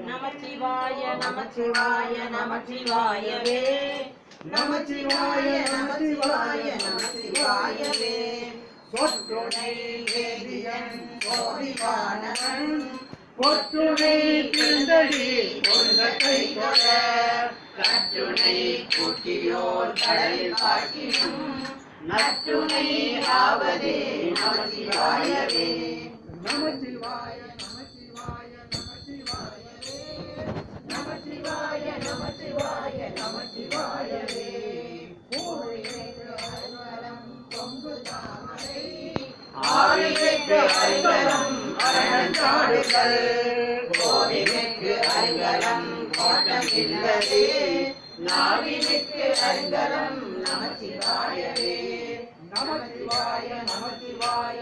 நமச்சிவாய நமச்சிவாய நமச்சிவாயவே நமச்சிவாய நமச்சிவாய நமச்சிவாயவே சொற்றுணை வேதியன் சோதிவானவன் பொற்றுணை கிருந்தடி கொண்ட கை கொட கற்றுணை கூட்டியோர் கடலில் காட்டினும் நற்றுணை ஆவதே நமச்சிவாயவே நமச்சிவாய நமச்சிவாய நமச்சிவாயவே நமச்சிவாய நமச்சிவாய நமச்சிவாயவே பூரிகைக்கு அருகலம் பொங்கு தாமரை ஆரிகைக்கு அருகலம் அரணச்சாடுகள் கோவிலுக்கு அருகலம் கோட்டம் இல்லதே நாவினுக்கு அருகலம் நமச்சிவாயவே நமச்சிவாய நமச்சிவாய